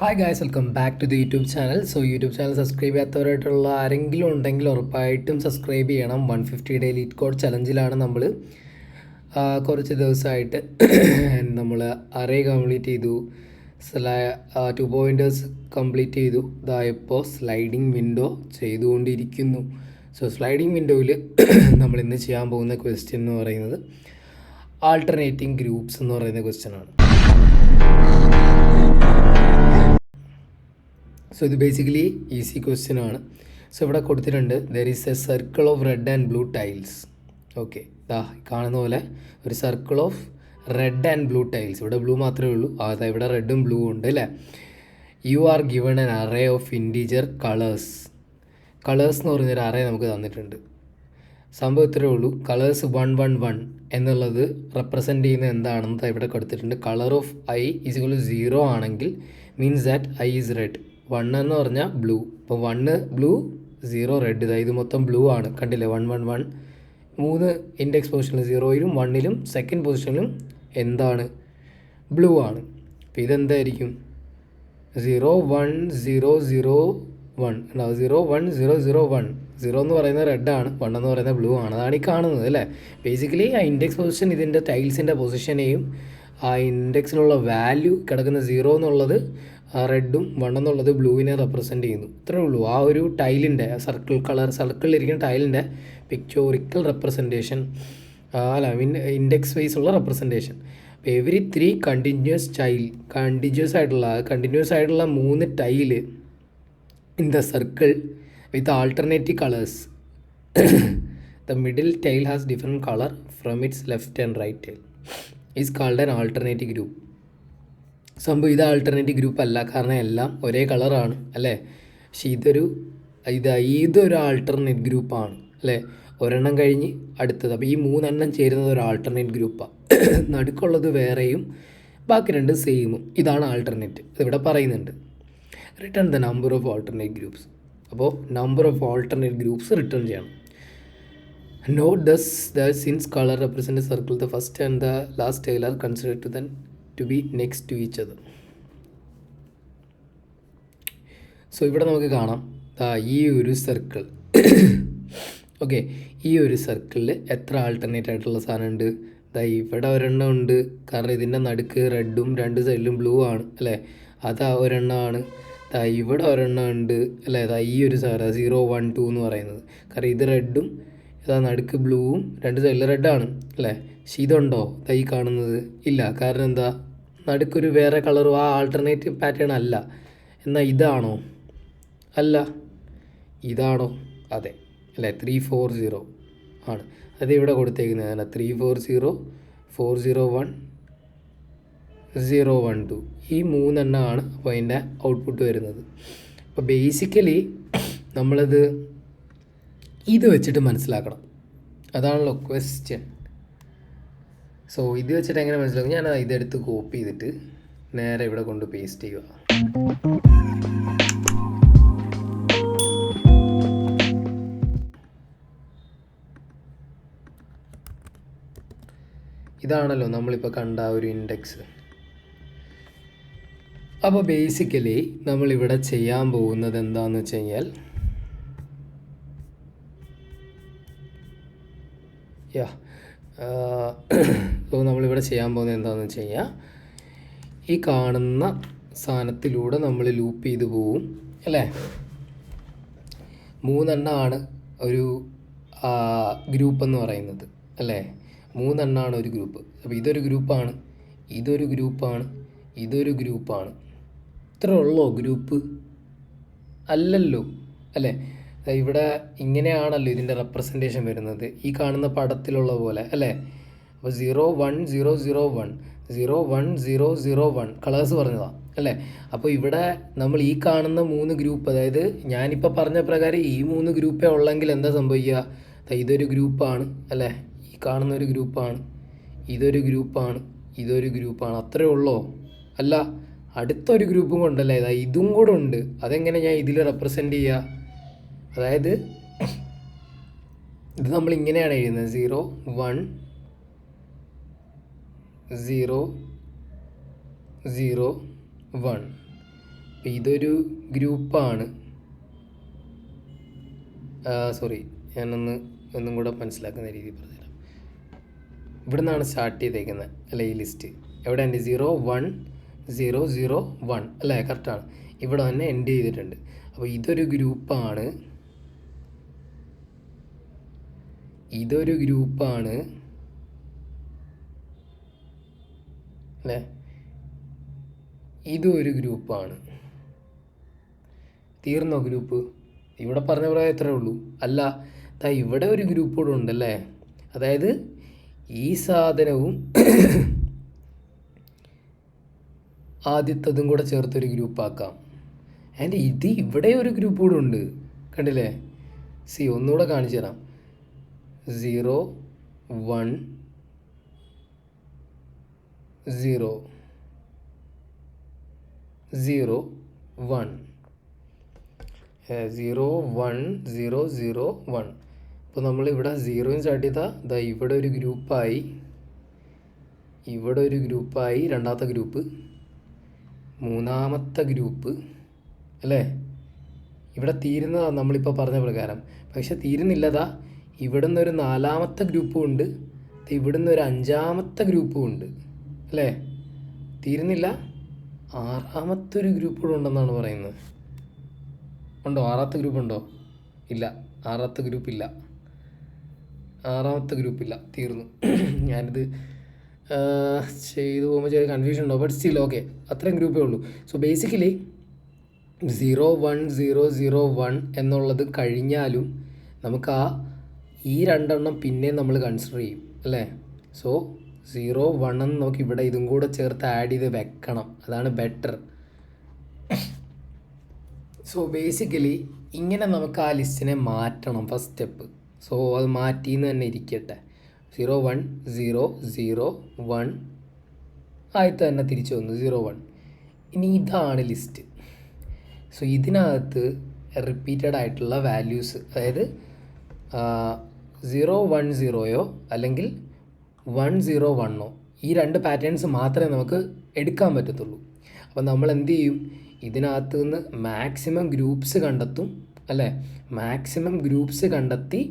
Hi guys, welcome back to the YouTube channel. YouTube channel subscribe ചെയ്യാത്തവരായിട്ടുള്ള ആരെങ്കിലും ഉണ്ടെങ്കിൽ ഉറപ്പായിട്ടും സബ്സ്ക്രൈബ് ചെയ്യണം. 150 ഡേ ലീഡ് കോഡ് ചലഞ്ചിലാണ് നമ്മൾ കുറച്ച് ദിവസമായിട്ട് നമ്മൾ അറേ കംപ്ലീറ്റ് ചെയ്തു, 2 പോയിൻറ്റേഴ്സ് കംപ്ലീറ്റ് ചെയ്തു. ഇപ്പോൾ സ്ലൈഡിങ് വിൻഡോ ചെയ്തുകൊണ്ടിരിക്കുന്നു. സ്ലൈഡിങ് വിൻഡോയിൽ നമ്മൾ ഇന്ന് ചെയ്യാൻ പോകുന്ന ക്വസ്റ്റ്യൻ എന്ന് പറയുന്നത് ആൾട്ടർനേറ്റിംഗ് ഗ്രൂപ്പ്സ് എന്ന് പറയുന്ന ക്വസ്റ്റ്യനാണ്. ഇത് ബേസിക്കലി ഈസി ക്വസ്റ്റ്യൻ ആണ്. ഇവിടെ കൊടുത്തിട്ടുണ്ട്, there is A circle of red and blue tiles. Okay, കാണുന്ന പോലെ ഒരു circle of red and blue tiles. ഇവിടെ ബ്ലൂ മാത്രമേ ഉള്ളൂ, ഇവിടെ റെഡും ബ്ലൂ ഉണ്ട് അല്ലേ. You are given an array of integer colours എന്ന് പറഞ്ഞൊരു അറേ നമുക്ക് തന്നിട്ടുണ്ട്. സംഭവം ഇത്രയേ ഉള്ളൂ. കളേഴ്സ് 111 എന്നുള്ളത് റെപ്രസെൻ്റ് ചെയ്യുന്നത് എന്താണെന്ന് ഇവിടെ കൊടുത്തിട്ടുണ്ട്. കളർ ഓഫ് ഐ ഈസ് 0 ആണെങ്കിൽ means that I is red. 1 എന്ന് പറഞ്ഞാൽ ബ്ലൂ. അപ്പോൾ 1 ബ്ലൂ, 0 റെഡ്. ഇത് മൊത്തം ബ്ലൂ ആണ്, കണ്ടില്ലേ. 111 3 ഇൻഡെക്സ് പൊസിഷനിൽ 0യിലും 1ലും സെക്കൻഡ് പൊസിഷനിലും എന്താണ്, ബ്ലൂ ആണ്. അപ്പോൾ ഇതെന്തായിരിക്കും 0 1 0 0 1 ഉണ്ടാവും. 0 1 0 0 1. 0 എന്ന് പറയുന്നത് റെഡാണ്, 1 എന്ന് പറയുന്നത് ബ്ലൂ ആണ്. അതാണ് ഈ കാണുന്നത് അല്ലേ. ബേസിക്കലി ആ ഇൻഡെക്സ് പൊസിഷൻ ഇതിൻ്റെ ടൈൽസിൻ്റെ പൊസിഷനെയും ആ ഇൻഡെക്സിലുള്ള വാല്യൂ കിടക്കുന്ന 0 എന്നുള്ളത് റെഡും 1 എന്നുള്ളത് ബ്ലൂവിനെ റെപ്രസെൻ്റ് ചെയ്യുന്നു. ഇത്രയേ ഉള്ളൂ. ആ ഒരു ടൈലിൻ്റെ സർക്കിളിലിരിക്കുന്ന ടൈലിൻ്റെ പിക്ചോറിക്കൽ റെപ്രസെൻറ്റേഷൻ ഇൻഡെക്സ് വൈസ് ഉള്ള റെപ്രസെൻറ്റേഷൻ. അപ്പോൾ എവറി 3 കണ്ടിന്യൂസ് ആയിട്ടുള്ള 3 tile in the circle with alternative colours. The middle tile has different colour from its left and right tile is called an alternative group. സംഭവം ഇത് alternative group അല്ല, കാരണം എല്ലാം ഒരേ കളറാണ് അല്ലേ. പക്ഷേ ഇതൊരു ആൾട്ടർനേറ്റ് ഗ്രൂപ്പാണ് അല്ലേ. ഒരെണ്ണം കഴിഞ്ഞ് അടുത്തത്. അപ്പോൾ ഈ 3 ചേരുന്നത് ഒരു ആൾട്ടർനേറ്റ് ഗ്രൂപ്പാണ്. നടുക്കുള്ളത് വേറെയും ബാക്കി 2 സെയിമും. ഇതാണ് ആൾട്ടർനേറ്റ്. ഇതിവിടെ പറയുന്നുണ്ട്. Return the number of alternate groups. അപ്പോൾ number of alternate groups return ചെയ്യണം. Note thus that since colour represent circle, the first and the last tile are considered to be next to each other. ഇവിടെ നമുക്ക് കാണാം ഈ ഒരു circle. Okay, ഈ ഒരു സർക്കിളിൽ എത്ര ആൾട്ടർനേറ്റ് ആയിട്ടുള്ള സാധനം ഉണ്ട്? ഇവിടെ ഒരെണ്ണം ഉണ്ട്, കാരണം ഇതിൻ്റെ നടുക്ക് റെഡും 2 സൈഡിലും ബ്ലൂ ആണ് അല്ലേ. ഒരെണ്ണമാണ്. ഇവിടെ ഒരെണ്ണം ഉണ്ട് അല്ലേ. ഈ ഒരു സാധനം 0 1 2 എന്ന് പറയുന്നത്, കാരണം ഇത് റെഡും നടുക്ക് ബ്ലൂവും 2 സൈഡിൽ റെഡാണ് അല്ലേ. പക്ഷേ ഇതുണ്ടോ ഈ കാണുന്നത്? ഇല്ല. കാരണം എന്താ, നടുക്കൊരു വേറെ കളറും ആ ആൾട്ടർനേറ്റീവ് പാറ്റേൺ അല്ല. എന്നാൽ ഇതാണോ? അല്ല. ഇതാണോ? അതെ അല്ലേ. 3 4 0 ആണ്. അത് ഇവിടെ കൊടുത്തേക്കുന്നത് 3 4 0 4 0 1 0 1 2. ഈ 3 ആണ് അപ്പോൾ അതിൻ്റെ ഔട്ട്പുട്ട് വരുന്നത്. അപ്പോൾ ബേസിക്കലി നമ്മളത് ഇത് വെച്ചിട്ട് മനസ്സിലാക്കണം. അതാണല്ലോ ക്വസ്റ്റ്യൻ. ഇത് വെച്ചിട്ട് എങ്ങനെ മനസ്സിലാക്കും? ഞാൻ ഇതെടുത്ത് കോപ്പി ചെയ്തിട്ട് നേരെ ഇവിടെ കൊണ്ട് പേസ്റ്റ് ചെയ്യുക. ഇതാണല്ലോ നമ്മളിപ്പോൾ കണ്ട ഒരു ഇൻഡെക്സ്. അപ്പോൾ ബേസിക്കലി നമ്മളിവിടെ ചെയ്യാൻ പോകുന്നത് എന്താണെന്ന് വെച്ച് കഴിഞ്ഞാൽ, നമ്മളിവിടെ ചെയ്യാൻ പോകുന്നത് എന്താണെന്ന് വെച്ച് കഴിഞ്ഞാൽ, ഈ കാണുന്ന സാധനത്തിലൂടെ നമ്മൾ ലൂപ്പ് ചെയ്ത് പോവും അല്ലേ. 3 ഒരു ഗ്രൂപ്പ് എന്ന് പറയുന്നത് അല്ലേ. 3 ഒരു ഗ്രൂപ്പ്. അപ്പോൾ ഇതൊരു ഗ്രൂപ്പാണ്, ഇതൊരു ഗ്രൂപ്പാണ്, ഇതൊരു ഗ്രൂപ്പാണ്. ഇത്ര ഉള്ളോ ഗ്രൂപ്പ്? അല്ലല്ലോ അല്ലേ. ഇവിടെ ഇങ്ങനെയാണല്ലോ ഇതിൻ്റെ റെപ്രസെൻറ്റേഷൻ വരുന്നത്, ഈ കാണുന്ന പടത്തിലുള്ള പോലെ അല്ലേ. അപ്പോൾ 0 1 0 0 1 0 1 0 0 1 കളേഴ്സ് പറഞ്ഞതാണ് അല്ലേ. അപ്പോൾ ഇവിടെ നമ്മൾ ഈ കാണുന്ന 3 ഗ്രൂപ്പ്, അതായത് ഞാനിപ്പോൾ പറഞ്ഞ പ്രകാരം ഈ 3 ഗ്രൂപ്പേ ഉള്ളെങ്കിൽ എന്താ സംഭവിക്കുക? ഇതൊരു ഗ്രൂപ്പാണ് അല്ലേ, ഈ കാണുന്ന ഒരു ഗ്രൂപ്പാണ്, ഇതൊരു ഗ്രൂപ്പാണ്, ഇതൊരു ഗ്രൂപ്പാണ്. അത്രേ ഉള്ളോ? അല്ല, അടുത്തൊരു ഗ്രൂപ്പും കൊണ്ടല്ലേ. ഇതും കൂടെ ഉണ്ട്. അതെങ്ങനെ ഞാൻ ഇതിൽ റെപ്രസെൻ്റ് ചെയ്യുക? അതായത് ഇത് നമ്മളിങ്ങനെയാണ് എഴുതുന്നത്, 0 1 0 0 1. അപ്പോൾ ഇതൊരു ഗ്രൂപ്പാണ്. സോറി, ഒന്നും കൂടെ മനസ്സിലാക്കുന്ന രീതിയിൽ പറഞ്ഞുതരാം. ഇവിടെ നിന്നാണ് സ്റ്റാർട്ട് ചെയ്തേക്കുന്നത് അല്ലേ ഈ ലിസ്റ്റ്. എവിടെ ഉണ്ട്? 0 1 0 0 1 അല്ലേ? കറക്റ്റാണ്. ഇവിടെ തന്നെ എൻഡ് ചെയ്തിട്ടുണ്ട്. അപ്പോൾ ഇതൊരു ഗ്രൂപ്പാണ് അല്ലേ? ഇതും ഒരു ഗ്രൂപ്പാണ്. തീർന്നോ ഗ്രൂപ്പ്? ഇവിടെ പറഞ്ഞ പറയാൻ എത്രയേ ഉള്ളൂ. അല്ല, ഇവിടെ ഒരു ഗ്രൂപ്പ് കൂടെ ഉണ്ടല്ലേ. അതായത് ഈ സാധനവും ആദ്യത്തതും കൂടെ ചേർത്തൊരു ഗ്രൂപ്പാക്കാം. ആൻഡ് ഇവിടെ ഒരു ഗ്രൂപ്പ് കൂടെ ഉണ്ട്, കണ്ടില്ലേ? ഒന്നുകൂടെ കാണിച്ചു തരാം. 0 1 0 0 1 0 1 0 0 1. അപ്പോൾ നമ്മളിവിടെ 0 സ്റ്റാർട്ട് ചെയ്താൽ ഇവിടെ ഒരു ഗ്രൂപ്പായി, രണ്ടാമത്തെ ഗ്രൂപ്പ്, മൂന്നാമത്തെ ഗ്രൂപ്പ് അല്ലേ? ഇവിടെ തീരുന്നതാണ് നമ്മളിപ്പോൾ പറഞ്ഞ പ്രകാരം. പക്ഷെ തീരുന്നില്ലതാ, ഇവിടുന്ന് ഒരു 4ാമത്തെ ഗ്രൂപ്പും ഉണ്ട്, ഇവിടുന്ന് ഒരു 5ാമത്തെ ഗ്രൂപ്പും ഉണ്ട് അല്ലേ? തീരുന്നില്ല. 6ാമത്തെ ഒരു ഗ്രൂപ്പ് കൂടെ ഉണ്ടെന്നാണ് പറയുന്നത്. ഉണ്ടോ? 6ാമത്തെ ഗ്രൂപ്പ് ഉണ്ടോ? ഇല്ല, 6ാമത്തെ ഗ്രൂപ്പില്ല. തീർന്നു. ഞാനിത് ചെയ്തു പോകുമ്പോൾ ചെറിയ കൺഫ്യൂഷൻ ഉണ്ടോ? ബട്ട് സ്റ്റിൽ ഓക്കെ, അത്രയും ഗ്രൂപ്പേ ഉള്ളൂ. സോ ബേസിക്കലി 0 1 0 0 1 എന്നുള്ളത് കഴിഞ്ഞാലും നമുക്ക് ഈ 2 പിന്നെ നമ്മൾ കൺസിഡർ ചെയ്യും അല്ലേ? സോ 0 1 എന്ന് നോക്കി ഇവിടെ ഇതും കൂടെ ചേർത്ത് ആഡ് ചെയ്ത് വെക്കണം, അതാണ് ബെറ്റർ. സോ ബേസിക്കലി ഇങ്ങനെ നമുക്ക് ആ ലിസ്റ്റിനെ മാറ്റണം, ഫസ്റ്റ് സ്റ്റെപ്പ്. സോ അത് മാറ്റിയെന്ന് തന്നെ ഇരിക്കട്ടെ. 0 1 0 0 1 ആയിട്ട് തന്നെ തിരിച്ചു വന്നു 0 1. ഇനി ഇതാണ് ലിസ്റ്റ്. സോ ഇതിനകത്ത് റിപ്പീറ്റഡ് ആയിട്ടുള്ള വാല്യൂസ്, അതായത് 0 1 0യോ അല്ലെങ്കിൽ 1 0 1ഓ, ഈ 2 പാറ്റേൺസ് മാത്രമേ നമുക്ക് എടുക്കാൻ പറ്റത്തുള്ളൂ. അപ്പോൾ നമ്മൾ എന്ത് ചെയ്യും? ഇതിനകത്ത് നിന്ന് മാക്സിമം ഗ്രൂപ്പ്സ് കണ്ടെത്തും അല്ലേ? മാക്സിമം ഗ്രൂപ്പ്സ് കണ്ടെത്തി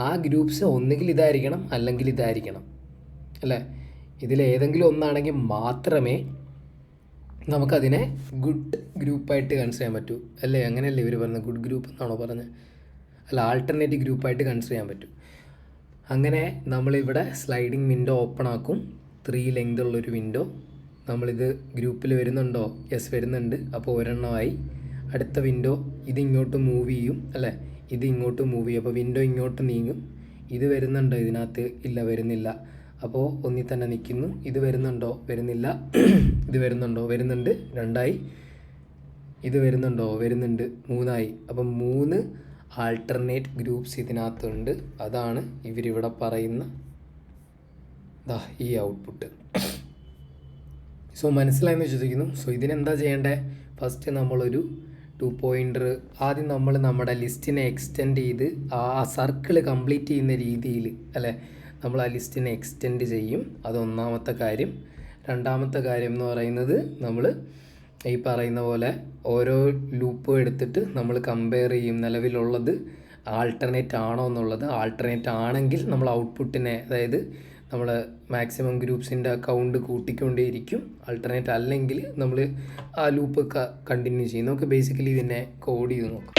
ആ ഗ്രൂപ്പ്സ് ഒന്നുകിൽ ഇതായിരിക്കണം അല്ലെങ്കിൽ ഇതായിരിക്കണം അല്ലേ? ഇതിലേതെങ്കിലും ഒന്നാണെങ്കിൽ മാത്രമേ നമുക്കതിനെ ഗുഡ് ഗ്രൂപ്പായിട്ട് കൺസിഡർ ചെയ്യാൻ പറ്റൂ അല്ലേ? അങ്ങനെയല്ലേ ഇവർ പറഞ്ഞത്? ഗുഡ് ഗ്രൂപ്പ് എന്നാണോ പറഞ്ഞത്? അല്ല, ആൾട്ടർനേറ്റീവ് ഗ്രൂപ്പായിട്ട് കൺസിഡർ ചെയ്യാൻ പറ്റും. അങ്ങനെ നമ്മളിവിടെ സ്ലൈഡിങ് വിൻഡോ ഓപ്പൺ ആക്കും, 3 ലെങ്ത് ഉള്ളൊരു വിൻഡോ. നമ്മളിത് ഗ്രൂപ്പിൽ വരുന്നുണ്ടോ? യെസ്, വരുന്നുണ്ട്. അപ്പോൾ ഒരെണ്ണമായി. അടുത്ത വിൻഡോ ഇതിങ്ങോട്ട് മൂവ് ചെയ്യും അല്ലേ? ഇത് ഇങ്ങോട്ട് മൂവ് ചെയ്യും. അപ്പോൾ വിൻഡോ ഇങ്ങോട്ട് നീങ്ങും. ഇത് വരുന്നുണ്ടോ ഇതിനകത്ത്? ഇല്ല, വരുന്നില്ല. അപ്പോൾ ഒന്നിൽ തന്നെ നിൽക്കുന്നു. ഇത് വരുന്നുണ്ടോ? വരുന്നില്ല. ഇത് വരുന്നുണ്ടോ? വരുന്നുണ്ട്. 2ആയി. ഇത് വരുന്നുണ്ടോ? വരുന്നുണ്ട്. 3ആയി. അപ്പം 3 ആൾട്ടർനേറ്റ് ഗ്രൂപ്പ്സ് ഇതിനകത്തുണ്ട്. അതാണ് ഇവരിവിടെ പറയുന്ന ഈ ഔട്ട്പുട്ട്. സോ മനസ്സിലായെന്ന് വിശ്വസിക്കുന്നു. സോ ഇതിനെന്താ ചെയ്യേണ്ടത്? ഫസ്റ്റ് നമ്മളൊരു 2 പോയിൻ്റർ ആദ്യം നമ്മൾ നമ്മുടെ ലിസ്റ്റിനെ എക്സ്റ്റെൻഡ് ചെയ്ത് ആ സർക്കിൾ കംപ്ലീറ്റ് ചെയ്യുന്ന രീതിയിൽ അല്ലേ, നമ്മൾ ആ ലിസ്റ്റിനെ എക്സ്റ്റെൻഡ് ചെയ്യും. അത് ഒന്നാമത്തെ കാര്യം. രണ്ടാമത്തെ കാര്യം എന്ന് പറയുന്നത് നമ്മൾ ഈ പറയുന്ന പോലെ ഓരോ ലൂപ്പും എടുത്തിട്ട് നമ്മൾ കമ്പയർ ചെയ്യും, നിലവിലുള്ളത് ആൾട്ടർനേറ്റ് ആണോ എന്നുള്ളത്. ആൾട്ടർനേറ്റ് ആണെങ്കിൽ നമ്മൾ ഔട്ട്പുട്ടിനെ, അതായത് നമ്മൾ മാക്സിമം ഗ്രൂപ്പ്സിൻ്റെ കൗണ്ട് കൂട്ടിക്കൊണ്ടേയിരിക്കും. ആൾട്ടർനേറ്റ് അല്ലെങ്കിൽ നമ്മൾ ആ ലൂപ്പ് കണ്ടിന്യൂ ചെയ്യും. നമുക്ക് ബേസിക്കലി ഇതിനെ കോഡ് ചെയ്ത് നോക്കാം.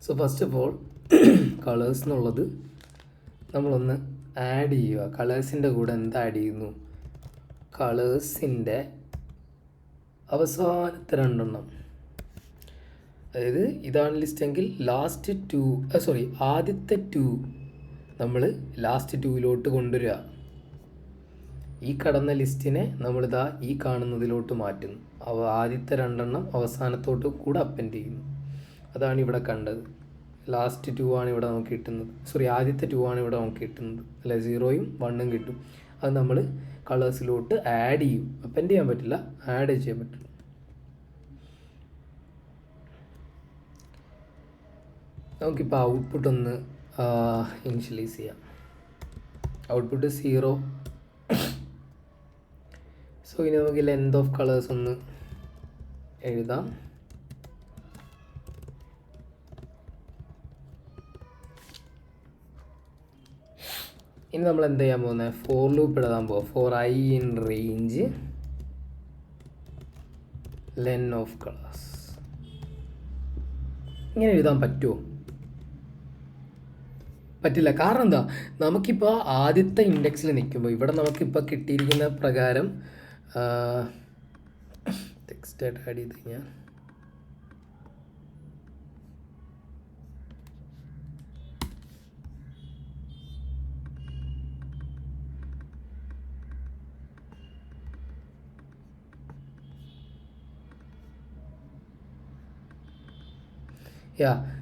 So first of all colours എന്നുള്ളത് നമ്മളൊന്ന് ആഡ് ചെയ്യുക. കളേഴ്സിൻ്റെ കൂടെ എന്ത് ആഡ് ചെയ്യുന്നു? കളേഴ്സിൻ്റെ അവസാനത്തെ 2 എണ്ണം, അതായത് ഇതാണ് ലിസ്റ്റ് എങ്കിൽ ലാസ്റ്റ് 2 ആദ്യത്തെ 2 നമ്മൾ ലാസ്റ്റ് 2യിലോട്ട് കൊണ്ടുവരിക. ഈ കടന്ന ലിസ്റ്റിനെ നമ്മളിതാ ഈ കാണുന്നതിലോട്ട് മാറ്റുന്നു. ആദ്യത്തെ 2 എണ്ണം അവസാനത്തോട്ട് കൂടെ അപ്പൻഡ് ചെയ്യുന്നു. അതാണ് ഇവിടെ കണ്ടത്. ലാസ്റ്റ് 2 ആണ് ഇവിടെ നമുക്ക് കിട്ടുന്നത്. ആദ്യത്തെ 2 ആണ് ഇവിടെ നമുക്ക് കിട്ടുന്നത് അല്ലെ? 0യും 1ഉം കിട്ടും. അത് നമ്മൾ കളേഴ്സിലോട്ട് ആഡ് ചെയ്യും. അപ്പൻഡ് ചെയ്യാൻ പറ്റില്ല, ആഡ് ചെയ്യാൻ പറ്റും. നമുക്കിപ്പോൾ ഔട്ട്പുട്ട് ഒന്ന് ഇനിഷ്യലൈസ് ചെയ്യാം. ഔട്ട്പുട്ട് 0. സോ ഇനി നമുക്ക് ലെങ്ത് ഓഫ് കളേഴ്സ് ഒന്ന് എഴുതാം. ഇനി നമ്മൾ എന്ത് ചെയ്യാൻ പോകുന്നത്, ഫോർ ലൂപ്പ് എഴുതാൻ പോകുക. For i in range len of colours. ഇങ്ങനെ എഴുതാൻ പറ്റുമോ? പറ്റില്ല. കാരണം എന്താ, നമുക്കിപ്പോൾ ആദ്യത്തെ ഇൻഡെക്സിൽ നിൽക്കുമ്പോൾ ഇവിടെ നമുക്കിപ്പോൾ കിട്ടിയിരിക്കുന്ന പ്രകാരം ടെക്സ്റ്റായിട്ട് ആഡ് ചെയ്ത് കഴിഞ്ഞാൽ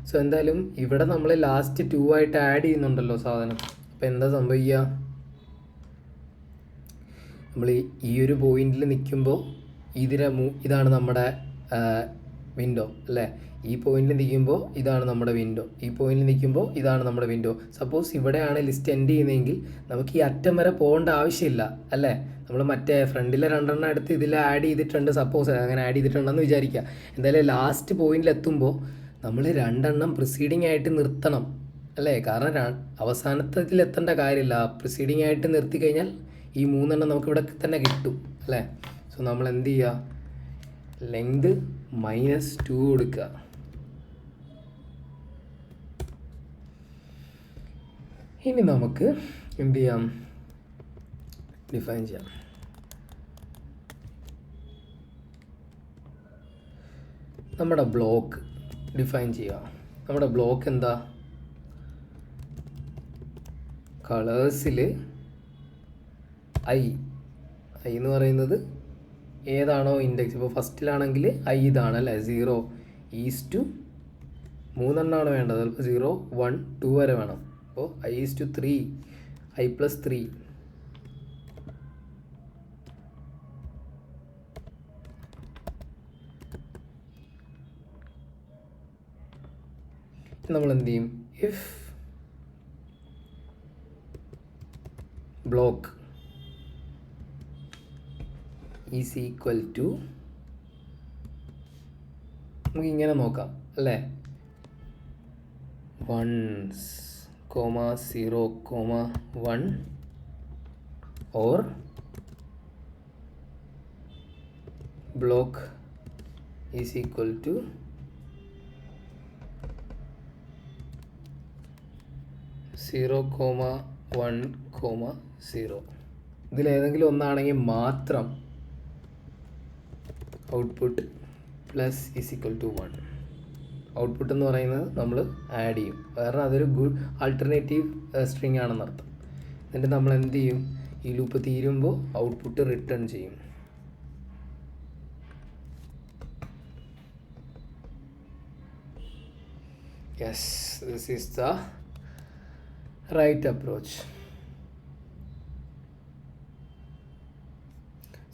സോ എന്തായാലും ഇവിടെ നമ്മൾ ലാസ്റ്റ് 2 ആയിട്ട് ആഡ് ചെയ്യുന്നുണ്ടല്ലോ സാധനം. അപ്പോൾ എന്താ സംഭവിക്കുക, നമ്മൾ ഈ ഒരു പോയിന്റിൽ നിൽക്കുമ്പോൾ ഇതാണ് നമ്മുടെ വിൻഡോ അല്ലേ. ഈ പോയിന്റിൽ നിൽക്കുമ്പോൾ ഇതാണ് നമ്മുടെ വിൻഡോ, ഈ പോയിന്റിൽ നിൽക്കുമ്പോൾ ഇതാണ് നമ്മുടെ വിൻഡോ. സപ്പോസ് ഇവിടെയാണ് ലിസ്റ്റ് എൻഡ് ചെയ്യുന്നതെങ്കിൽ നമുക്ക് ഈ അറ്റം വരെ പോകേണ്ട ആവശ്യമില്ല അല്ലേ. നമ്മൾ മറ്റേ ഫ്രണ്ടിലെ 2 എണ്ണം എടുത്ത് ഇതിൽ ആഡ് ചെയ്തിട്ടുണ്ട്, സപ്പോസ് അങ്ങനെ ആഡ് ചെയ്തിട്ടുണ്ടെന്ന് വിചാരിക്കുക. എന്തായാലും ലാസ്റ്റ് പോയിന്റിൽ എത്തുമ്പോൾ നമ്മൾ 2 എണ്ണം പ്രിസീഡിങ് ആയിട്ട് നിർത്തണം അല്ലേ. കാരണം അവസാനത്തിൽ എത്തേണ്ട കാര്യമില്ല, പ്രിസീഡിങ് ആയിട്ട് നിർത്തി കഴിഞ്ഞാൽ ഈ 3 എണ്ണം നമുക്ക് ഇവിടെ തന്നെ കിട്ടും അല്ലേ. സോ നമ്മൾ എന്ത് ചെയ്യുക, ലെങ്ത് -2 കൊടുക്കുക. ഇനി നമുക്ക് എന്ത് ചെയ്യാം, ഡിഫൈൻ ചെയ്യാം. നമ്മുടെ ബ്ലോക്ക് ഡിഫൈൻ ചെയ്യുക. നമ്മുടെ ബ്ലോക്ക് എന്താ, കളേഴ്സിൽ ഐ എന്ന് പറയുന്നത് ഏതാണോ ഇൻഡെക്സ്. ഇപ്പോൾ ഫസ്റ്റിലാണെങ്കിൽ ഐ ഇതാണ് അല്ലേ, 0 ഈസ് ടു 3 എണ്ണമാണ് വേണ്ടത്, ചിലപ്പോൾ 0 1 2 വരെ വേണം. അപ്പോൾ ഐ ഈസ് ടു 3, i+3. നമ്മൾ എന്ത് ചെയ്യും, if block is equal to, നമുക്ക് ഇങ്ങനെ നോക്കാം അല്ലേ, 1, 0, 1 or block is equal to 0, 1, 0. ഇതിലേതെങ്കിലും ഒന്നാണെങ്കിൽ മാത്രം output plus is equal to 1. Output എന്ന് പറയുന്നത് നമ്മൾ ആഡ് ചെയ്യും, കാരണം അതൊരു ഗുഡ് ആൾട്ടർനേറ്റീവ് സ്ട്രിങ് ആണെന്നർത്ഥം. എന്നിട്ട് നമ്മൾ എന്ത് ചെയ്യും, ഈ ലൂപ്പ് തീരുമ്പോൾ ഔട്ട്പുട്ട് റിട്ടേൺ ചെയ്യും. Yes, this is the right approach.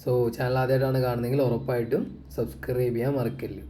So channel ആദ്യമായിട്ടാണ് കാണുന്നതെങ്കിൽ ഉറപ്പായിട്ടും സബ്സ്ക്രൈബ് ചെയ്യാൻ മറക്കല്ല്.